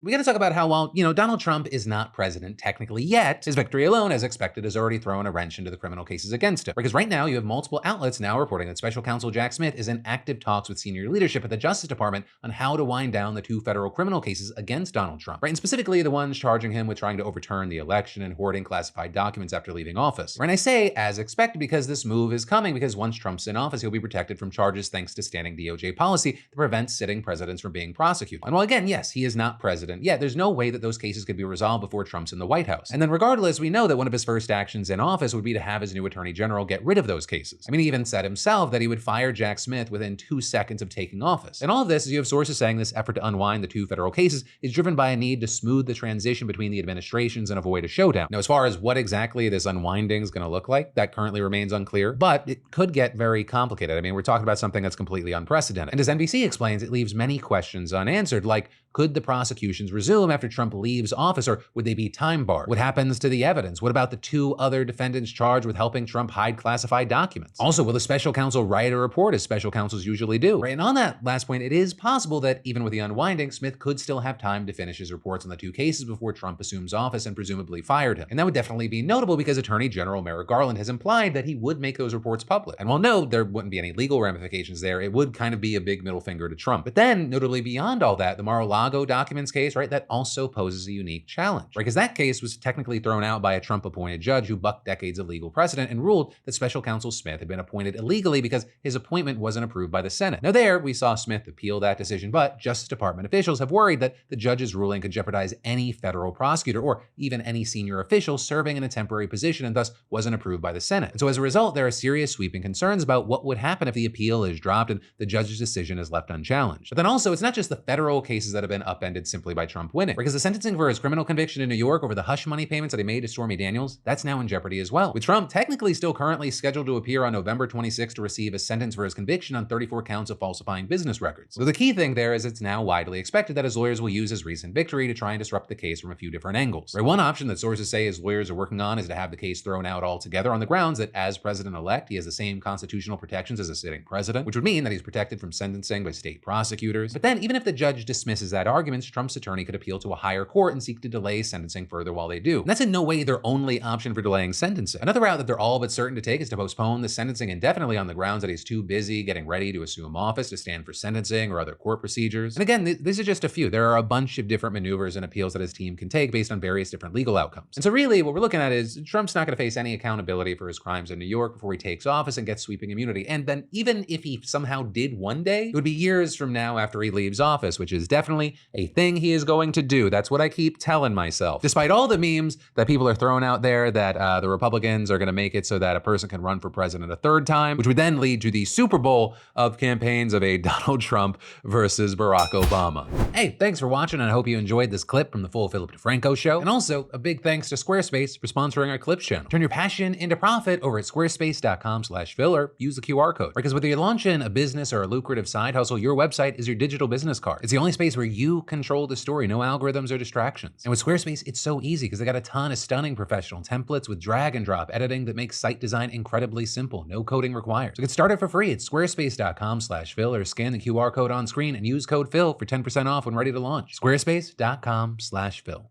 We gotta talk about how while, Donald Trump is not president technically yet, his victory alone, as expected, has already thrown a wrench into the criminal cases against him. Because right now, you have multiple outlets now reporting that Special Counsel Jack Smith is in active talks with senior leadership at the Justice Department on how to wind down the two federal criminal cases against Donald Trump, right? And specifically the ones charging him with trying to overturn the election and hoarding classified documents after leaving office. Right? And I say as expected because this move is coming because once Trump's in office, he'll be protected from charges thanks to standing DOJ policy that prevents sitting presidents from being prosecuted. And while again, yes, he is not president yet, there's no way that those cases could be resolved before Trump's in the White House. And then regardless, we know that one of his first actions in office would be to have his new attorney general get rid of those cases. I mean, he even said himself that he would fire Jack Smith within 2 seconds of taking office. And all of this, as you have sources saying this effort to unwind the two federal cases is driven by a need to smooth the transition between the administrations and avoid a showdown. Now, as far as what exactly this unwinding is going to look like, that currently remains unclear, but it could get very complicated. I mean, we're talking about something that's completely unprecedented. And as NBC explains, it leaves many questions unanswered, like, could the prosecutions resume after Trump leaves office, or would they be time barred? What happens to the evidence? What about the two other defendants charged with helping Trump hide classified documents? Also, will the special counsel write a report, as special counsels usually do? Right? And on that last point, it is possible that even with the unwinding, Smith could still have time to finish his reports on the two cases before Trump assumes office and presumably fired him. And that would definitely be notable because Attorney General Merrick Garland has implied that he would make those reports public. And while no, there wouldn't be any legal ramifications there, it would kind of be a big middle finger to Trump. But then, notably beyond all that, the Mar-a-Lago documents case, right, that also poses a unique challenge, right? Because that case was technically thrown out by a Trump-appointed judge who bucked decades of legal precedent and ruled that Special Counsel Smith had been appointed illegally because his appointment wasn't approved by the Senate. Now there, we saw Smith appeal that decision, but Justice Department officials have worried that the judge's ruling could jeopardize any federal prosecutor or even any senior official serving in a temporary position and thus wasn't approved by the Senate. And so as a result, there are serious sweeping concerns about what would happen if the appeal is dropped and the judge's decision is left unchallenged. But then also, it's not just the federal cases that have been upended simply by Trump winning, because the sentencing for his criminal conviction in New York over the hush money payments that he made to Stormy Daniels, that's now in jeopardy as well. With Trump technically still currently scheduled to appear on November 26 to receive a sentence for his conviction on 34 counts of falsifying business records. So the key thing there is it's now widely expected that his lawyers will use his recent victory to try and disrupt the case from a few different angles. Right, one option that sources say his lawyers are working on is to have the case thrown out altogether on the grounds that as president-elect, he has the same constitutional protections as a sitting president, which would mean that he's protected from sentencing by state prosecutors. But then even if the judge dismisses that argument, Trump's attorney could appeal to a higher court and seek to delay sentencing further while they do. And that's in no way their only option for delaying sentencing. Another route that they're all but certain to take is to postpone the sentencing indefinitely on the grounds that he's too busy getting ready to assume office to stand for sentencing or other court procedures. And again, these are just a few. There are a bunch of different maneuvers and appeals that his team can take based on various different legal outcomes. And so really what we're looking at is Trump's not going to face any accountability for his crimes in New York before he takes office and gets sweeping immunity. And then even if he somehow did one day, it would be years from now after he leaves office, which is definitely a thing he is going to do. That's what I keep telling myself. Despite all the memes that people are throwing out there that the Republicans are going to make it so that a person can run for president a third time, which would then lead to the Super Bowl of campaigns of a Donald Trump versus Barack Obama. Hey, thanks for watching, and I hope you enjoyed this clip from the full Philip DeFranco show. And also a big thanks to Squarespace for sponsoring our Clips channel. Turn your passion into profit over at squarespace.com/Phil or use the QR code. Because whether you're launching a business or a lucrative side hustle, your website is your digital business card. It's the only space where you control the story, no algorithms or distractions. And with Squarespace, it's so easy because they got a ton of stunning professional templates with drag and drop editing that makes site design incredibly simple, no coding required. So get started for free at squarespace.com/Phil or scan the QR code on screen and use code Phil for 10% off when ready to launch. Squarespace.com/Phil.